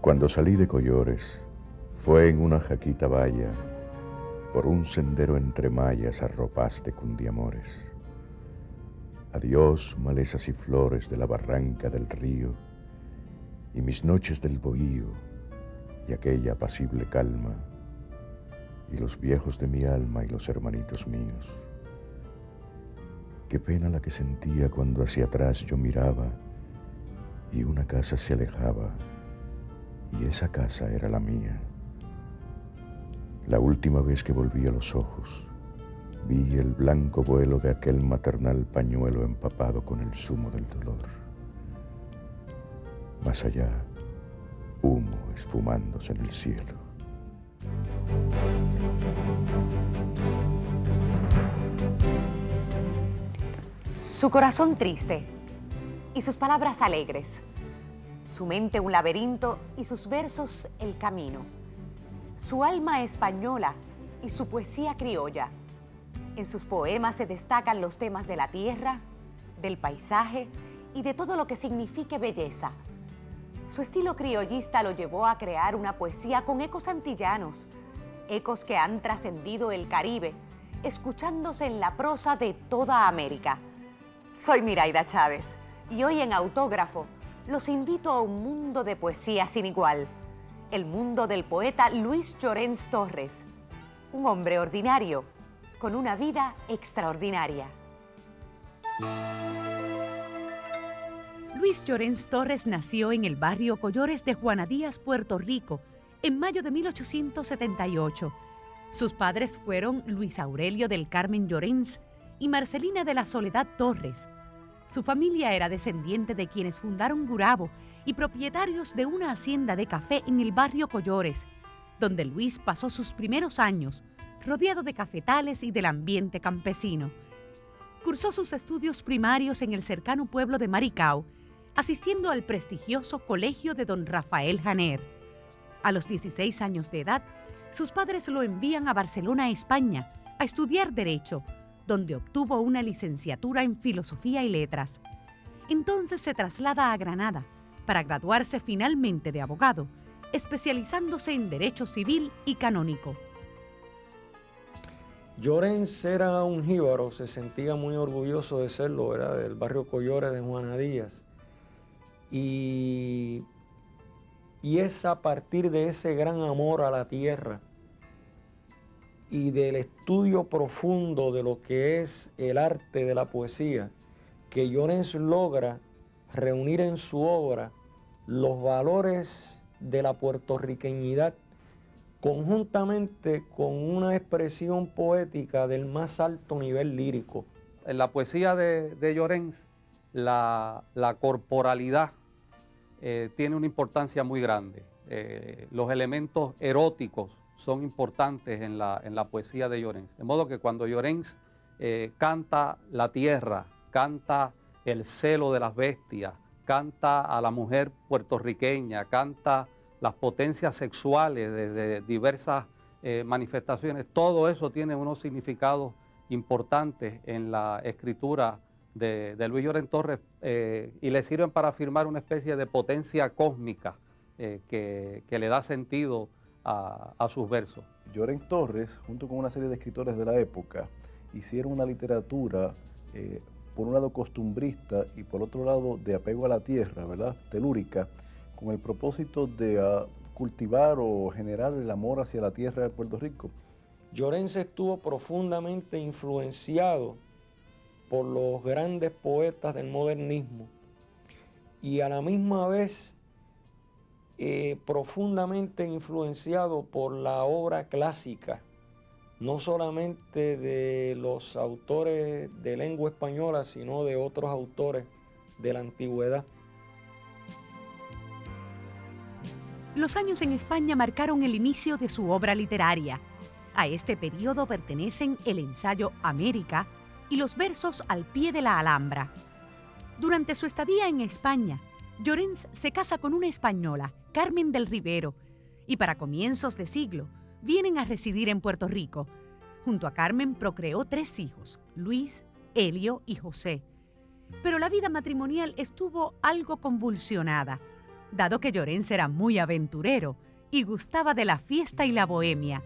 Cuando salí de Collores, fue en una jaquita valla, por un sendero entre mallas arropaste cundiamores. Adiós, malezas y flores de la barranca del río, y mis noches del bohío, y aquella apacible calma, y los viejos de mi alma y los hermanitos míos. Qué pena la que sentía cuando hacia atrás yo miraba, y una casa se alejaba, y esa casa era la mía. La última vez que volví a los ojos, vi el blanco vuelo de aquel maternal pañuelo empapado con el zumo del dolor. Más allá, humo esfumándose en el cielo. Su corazón triste y sus palabras alegres, su mente un laberinto y sus versos el camino, su alma española y su poesía criolla. En sus poemas se destacan los temas de la tierra, del paisaje y de todo lo que signifique belleza. Su estilo criollista lo llevó a crear una poesía con ecos antillanos, ecos que han trascendido el Caribe, escuchándose en la prosa de toda América. Soy Miraida Chávez y hoy en Autógrafo los invito a un mundo de poesía sin igual, el mundo del poeta Luis Llorens Torres, un hombre ordinario con una vida extraordinaria. Luis Llorens Torres nació en el barrio Collores de Juana Díaz, Puerto Rico, en mayo de 1878. Sus padres fueron Luis Aurelio del Carmen Llorens y Marcelina de la Soledad Torres. Su familia era descendiente de quienes fundaron Gurabo y propietarios de una hacienda de café en el barrio Collores, donde Luis pasó sus primeros años rodeado de cafetales y del ambiente campesino. Cursó sus estudios primarios en el cercano pueblo de Maricao, asistiendo al prestigioso colegio de don Rafael Janer. A los 16 años de edad, sus padres lo envían a Barcelona, España, a estudiar Derecho, donde obtuvo una licenciatura en Filosofía y Letras. Entonces se traslada a Granada para graduarse finalmente de abogado, especializándose en Derecho Civil y Canónico. Llorens era un jíbaro, se sentía muy orgulloso de serlo, era del barrio Collores de Juana Díaz. Y es a partir de ese gran amor a la tierra y del estudio profundo de lo que es el arte de la poesía, que Llorens logra reunir en su obra los valores de la puertorriqueñidad conjuntamente con una expresión poética del más alto nivel lírico. En la poesía de Llorens, la corporalidad tiene una importancia muy grande. Los elementos eróticos son importantes en la poesía de Llorens. De modo que cuando Llorens canta la tierra, canta el celo de las bestias, canta a la mujer puertorriqueña, canta las potencias sexuales de diversas manifestaciones, todo eso tiene unos significados importantes en la escritura de Luis Llorens Torres y le sirven para afirmar una especie de potencia cósmica que le da sentido a sus versos. Llorens Torres, junto con una serie de escritores de la época, hicieron una literatura por un lado costumbrista y por otro lado de apego a la tierra, ¿verdad? Telúrica, con el propósito de cultivar o generar el amor hacia la tierra de Puerto Rico. Llorens estuvo profundamente influenciado por los grandes poetas del modernismo y a la misma vez profundamente influenciado por la obra clásica, no solamente de los autores de lengua española, sino de otros autores de la antigüedad. Los años en España marcaron el inicio de su obra literaria. A este periodo pertenecen el ensayo América y los versos Al pie de la Alhambra. Durante su estadía en España, Llorens se casa con una española, Carmen del Rivero, y para comienzos de siglo vienen a residir en Puerto Rico. Junto a Carmen procreó 3 hijos, Luis, Helio y José. Pero la vida matrimonial estuvo algo convulsionada. dado que Llorens era muy aventurero y gustaba de la fiesta y la bohemia.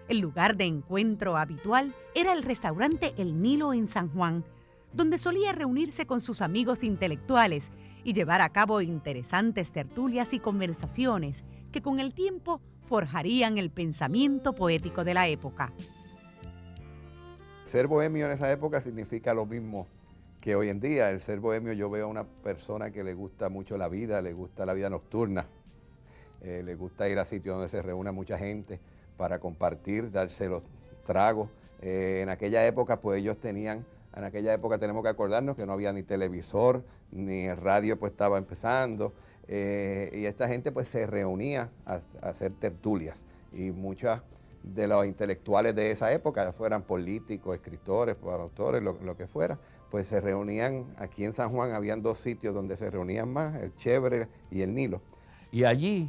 El lugar de encuentro habitual era el restaurante El Nilo en San Juan, donde solía reunirse con sus amigos intelectuales y llevar a cabo interesantes tertulias y conversaciones que con el tiempo forjarían el pensamiento poético de la época. Ser bohemio en esa época significa lo mismo que hoy en día. El ser bohemio, yo veo a una persona que le gusta mucho la vida, le gusta la vida nocturna, le gusta ir a sitios donde se reúna mucha gente para compartir, darse los tragos. En aquella época, pues ellos tenían, en aquella época tenemos que acordarnos que no había ni televisor, ni el radio pues estaba empezando, y esta gente pues se reunía a hacer tertulias, y muchas de los intelectuales de esa época, ya fueran políticos, escritores, autores, lo que fuera, pues se reunían aquí en San Juan. Habían dos sitios donde se reunían más, el Chévere y el Nilo. Y allí,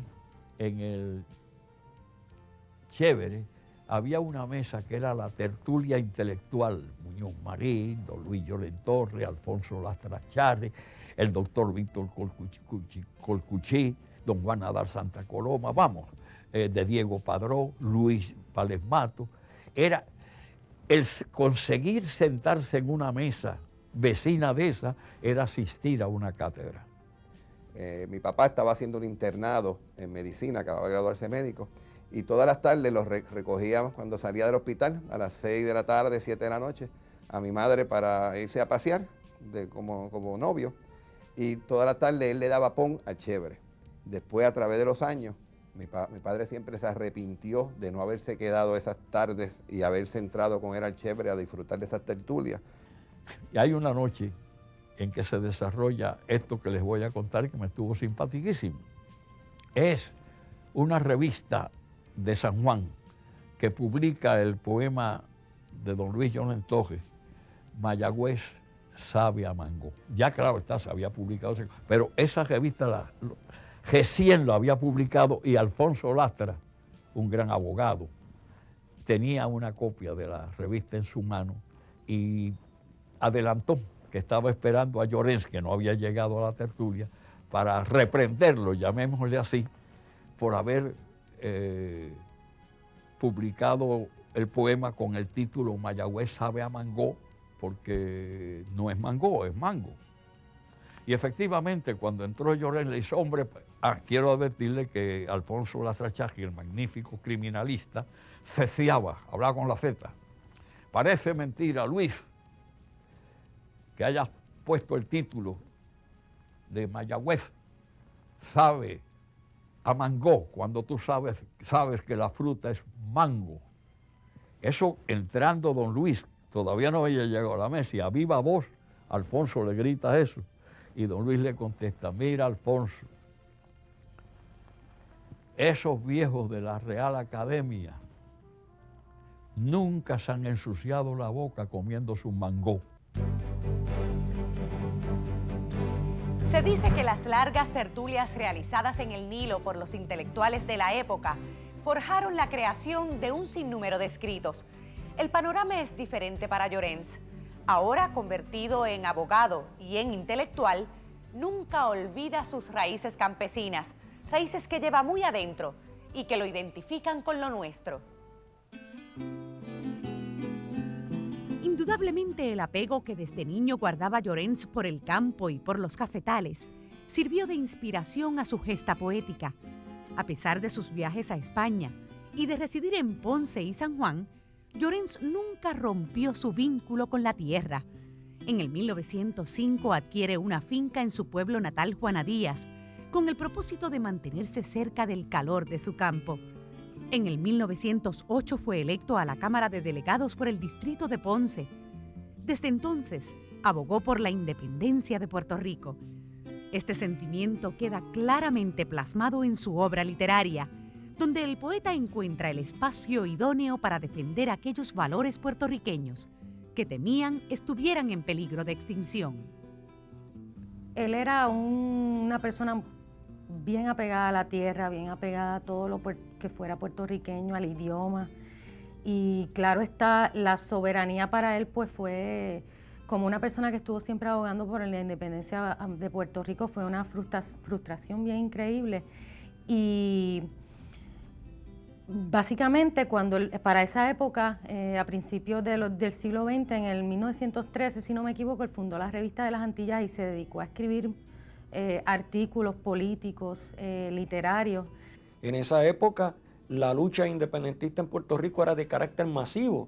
en el Chévere, había una mesa que era la tertulia intelectual, Muñoz Marín, don Luis Llorens Torres, Alfonso Lastra Charri, el doctor Víctor Colcuchí, don Juan Nadal Santa Coloma, vamos, de Diego Padró, Luis Palesmato. Era el conseguir sentarse en una mesa vecina de esa, era asistir a una cátedra. Mi papá estaba haciendo un internado en medicina, acababa de graduarse médico, y todas las tardes los recogíamos cuando salía del hospital, a las 6 de la tarde, 7 de la noche, a mi madre para irse a pasear como novio, y toda la tarde él le daba pon al Chévere. Después, a través de los años, mi padre siempre se arrepintió de no haberse quedado esas tardes y haberse entrado con él al Chévere a disfrutar de esas tertulias. Y hay una noche en que se desarrolla esto que les voy a contar, que me estuvo simpaticísimo. Es una revista de San Juan que publica el poema de don Luis Llorens Torres, Mayagüez sabe a mango. Ya claro está, se había publicado, pero esa revista recién lo había publicado, y Alfonso Lastra, un gran abogado, tenía una copia de la revista en su mano y adelantó que estaba esperando a Llorens, que no había llegado a la tertulia, para reprenderlo, llamémosle así, por haber publicado el poema con el título Mayagüez sabe a mango, porque no es mango, es mango. Y efectivamente, cuando entró Llorens, le dice, hombre, quiero advertirle que Alfonso Lastra Charri, el magnífico criminalista, ceciaba, hablaba con la Z. Parece mentira, Luis, que hayas puesto el título de Mayagüez sabe a mango, cuando tú sabes que la fruta es mango. Eso, entrando don Luis, todavía no había llegado a la mesa, y a viva voz Alfonso le grita eso, y don Luis le contesta, mira Alfonso, esos viejos de la Real Academia nunca se han ensuciado la boca comiendo su mango. Se dice que las largas tertulias realizadas en el Nilo por los intelectuales de la época forjaron la creación de un sinnúmero de escritos. El panorama es diferente para Llorens. Ahora convertido en abogado y en intelectual, nunca olvida sus raíces campesinas, raíces que lleva muy adentro y que lo identifican con lo nuestro. Indudablemente el apego que desde niño guardaba Llorens por el campo y por los cafetales sirvió de inspiración a su gesta poética. A pesar de sus viajes a España y de residir en Ponce y San Juan, Llorens nunca rompió su vínculo con la tierra. En el 1905 adquiere una finca en su pueblo natal, Juana Díaz, con el propósito de mantenerse cerca del calor de su campo. En el 1908 fue electo a la Cámara de Delegados por el distrito de Ponce. Desde entonces, abogó por la independencia de Puerto Rico. Este sentimiento queda claramente plasmado en su obra literaria, donde el poeta encuentra el espacio idóneo para defender aquellos valores puertorriqueños que temían estuvieran en peligro de extinción. Él era una persona bien apegada a la tierra, bien apegada a todo lo que fuera puertorriqueño, al idioma. Y claro está, la soberanía para él pues fue como una persona que estuvo siempre abogando por la independencia de Puerto Rico, fue una frustración bien increíble. Y básicamente, para esa época, a principios del siglo XX, en el 1913, si no me equivoco, él fundó la Revista de las Antillas y se dedicó a escribir artículos políticos, literarios. En esa época, la lucha independentista en Puerto Rico era de carácter masivo,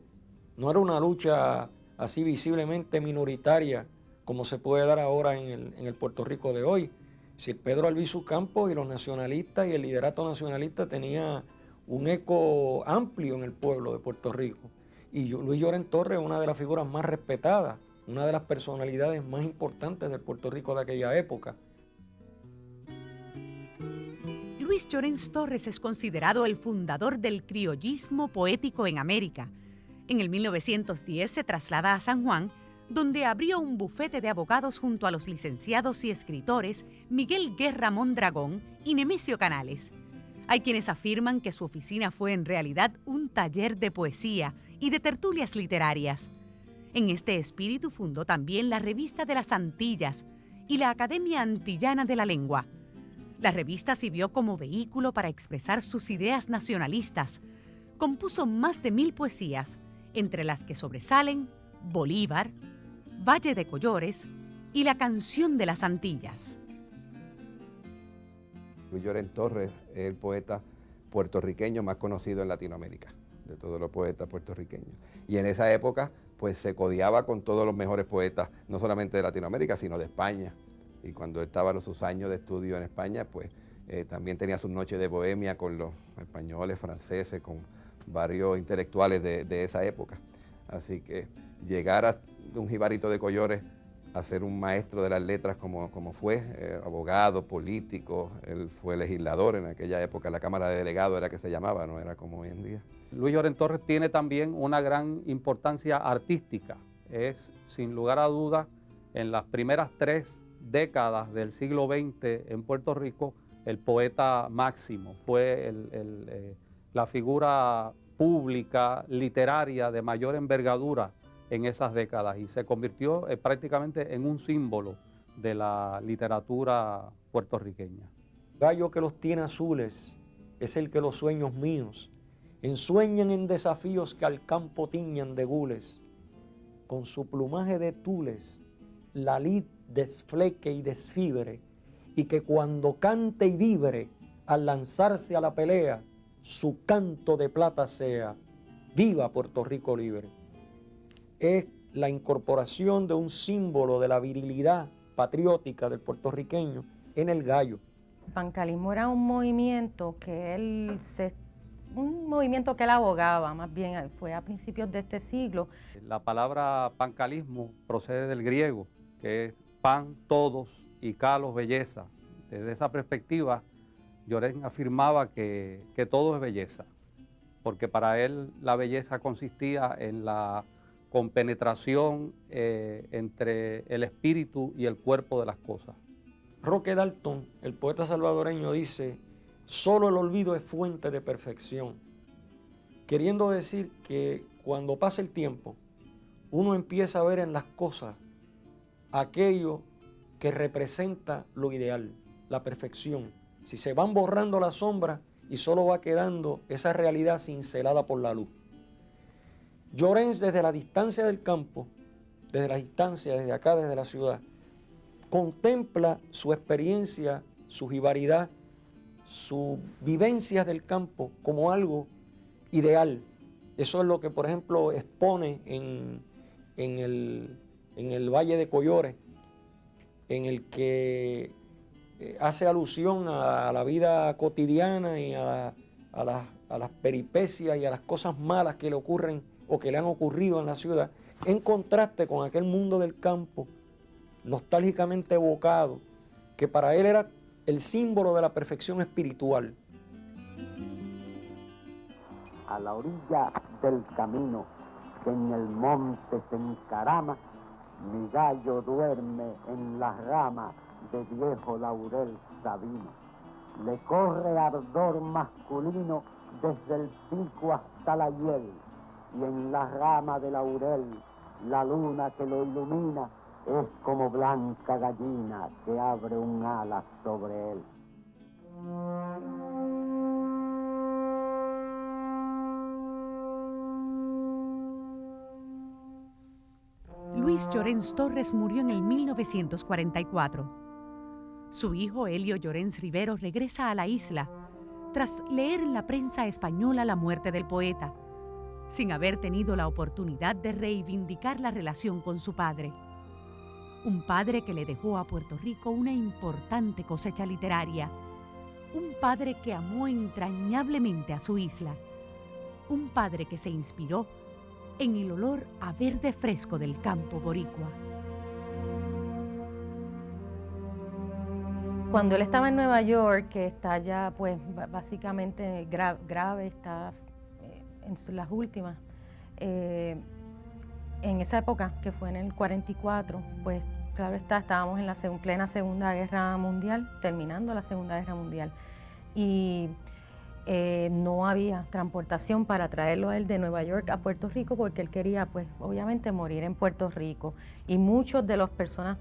no era una lucha así visiblemente minoritaria como se puede dar ahora en el Puerto Rico de hoy. Sir Pedro Albizu Campos y los nacionalistas y el liderato nacionalista tenía un eco amplio en el pueblo de Puerto Rico. Y Luis Llorens Torres es una de las figuras más respetadas, una de las personalidades más importantes de Puerto Rico de aquella época. Luis Llorens Torres es considerado el fundador del criollismo poético en América. En el 1910 se traslada a San Juan, donde abrió un bufete de abogados junto a los licenciados y escritores Miguel Guerra Mondragón y Nemesio Canales. Hay quienes afirman que su oficina fue en realidad un taller de poesía y de tertulias literarias. En este espíritu fundó también la Revista de las Antillas y la Academia Antillana de la Lengua. La revista sirvió como vehículo para expresar sus ideas nacionalistas. Compuso más de 1000 poesías, entre las que sobresalen Bolívar, Valle de Collores y la Canción de las Antillas. Luis Llorens Torres es el poeta puertorriqueño más conocido en Latinoamérica, de todos los poetas puertorriqueños. Y en esa época, pues se codeaba con todos los mejores poetas, no solamente de Latinoamérica, sino de España. Y cuando él estaba en sus años de estudio en España, pues también tenía sus noches de bohemia con los españoles, franceses, con varios intelectuales de esa época. Así que llegar a un jibarito de Collores a ser un maestro de las letras como fue, abogado, político, él fue legislador en aquella época, la Cámara de Delegados era que se llamaba, no era como hoy en día. Luis Llorens Torres tiene también una gran importancia artística. Es, sin lugar a dudas, en las primeras 3 décadas del siglo XX en Puerto Rico, el poeta máximo. Fue la figura pública, literaria, de mayor envergadura en esas décadas y se convirtió prácticamente en un símbolo de la literatura puertorriqueña. Gallo que los tiene azules es el que los sueños míos ensueñan en desafíos que al campo tiñan de gules. Con su plumaje de tules la lid desfleque y desfibre, y que cuando cante y vibre al lanzarse a la pelea, su canto de plata sea, viva Puerto Rico libre. Es la incorporación de un símbolo de la virilidad patriótica del puertorriqueño en el gallo. El pancalismo era un movimiento que él abogaba, más bien fue a principios de este siglo. La palabra pancalismo procede del griego, que es pan, todos, y calos, belleza. Desde esa perspectiva, Llorens afirmaba que todo es belleza, porque para él la belleza consistía en la compenetración entre el espíritu y el cuerpo de las cosas. Roque Dalton, el poeta salvadoreño, dice: solo el olvido es fuente de perfección, queriendo decir que cuando pasa el tiempo, uno empieza a ver en las cosas aquello que representa lo ideal, la perfección. Si se van borrando las sombras y solo va quedando esa realidad cincelada por la luz. Llorens, desde la distancia del campo, desde la distancia, desde acá, desde la ciudad, contempla su experiencia, su jibaridad, sus vivencias del campo como algo ideal. Eso es lo que, por ejemplo, expone en el Valle de Collores, en el que hace alusión a la vida cotidiana y a las peripecias y a las cosas malas que le ocurren o que le han ocurrido en la ciudad, en contraste con aquel mundo del campo nostálgicamente evocado, que para él era el símbolo de la perfección espiritual. A la orilla del camino que en el monte se encarama, mi gallo duerme en las ramas de viejo laurel sabino. Le corre ardor masculino desde el pico hasta la hiel, y en la rama de laurel La luna que lo ilumina es como blanca gallina que abre un ala sobre él. Luis Llorens Torres murió en el 1944. Su hijo Helio Llorens Rivero regresa a la isla tras leer en la prensa española la muerte del poeta, sin haber tenido la oportunidad de reivindicar la relación con su padre. Un padre que le dejó a Puerto Rico una importante cosecha literaria. Un padre que amó entrañablemente a su isla. Un padre que se inspiró en el olor a verde fresco del campo boricua. Cuando él estaba en Nueva York, que está ya pues básicamente grave, está en las últimas, en esa época, que fue en el 44, pues claro está, estábamos en la plena Segunda Guerra Mundial, terminando la Segunda Guerra Mundial, y no había transportación para traerlo a él de Nueva York a Puerto Rico, porque él quería, pues obviamente, morir en Puerto Rico. Y muchos de las personas,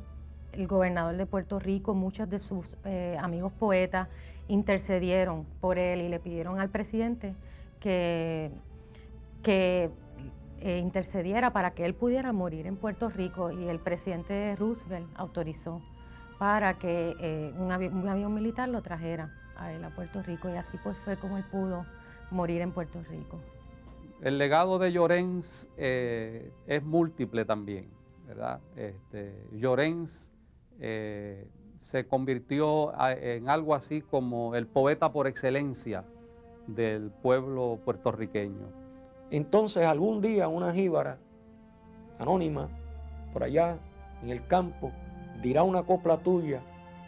el gobernador de Puerto Rico, muchos de sus amigos poetas intercedieron por él y le pidieron al presidente que intercediera para que él pudiera morir en Puerto Rico, y el presidente Roosevelt autorizó para que un avión militar lo trajera a él a Puerto Rico, y así pues fue como él pudo morir en Puerto Rico. El legado de Llorens es múltiple también, ¿verdad? Llorens se convirtió en algo así como el poeta por excelencia del pueblo puertorriqueño. Entonces algún día una jíbara anónima por allá en el campo dirá una copla tuya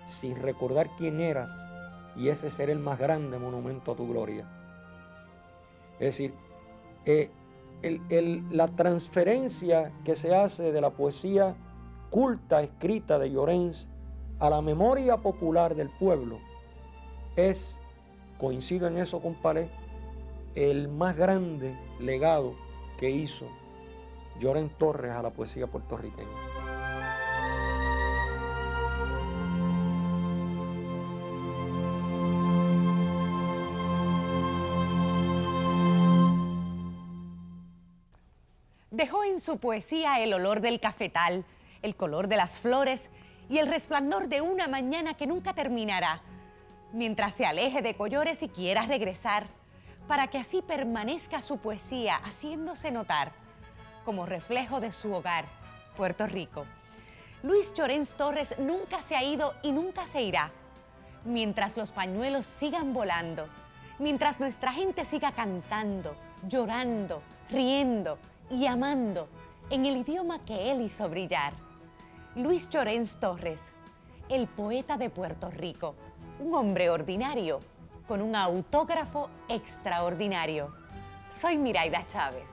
sin recordar quién eras, y ese será el más grande monumento a tu gloria. Es decir, la transferencia que se hace de la poesía culta escrita de Llorens a la memoria popular del pueblo es, coincido en eso con Palés, el más grande legado que hizo Llorens Torres a la poesía puertorriqueña. Dejó en su poesía el olor del cafetal, el color de las flores y el resplandor de una mañana que nunca terminará, mientras se aleje de Collores y quiera regresar, para que así permanezca su poesía haciéndose notar como reflejo de su hogar, Puerto Rico. Luis Llorens Torres nunca se ha ido y nunca se irá. Mientras los pañuelos sigan volando, mientras nuestra gente siga cantando, llorando, riendo y amando en el idioma que él hizo brillar. Luis Llorens Torres, el poeta de Puerto Rico, un hombre ordinario con un autógrafo extraordinario. Soy Miraida Chávez.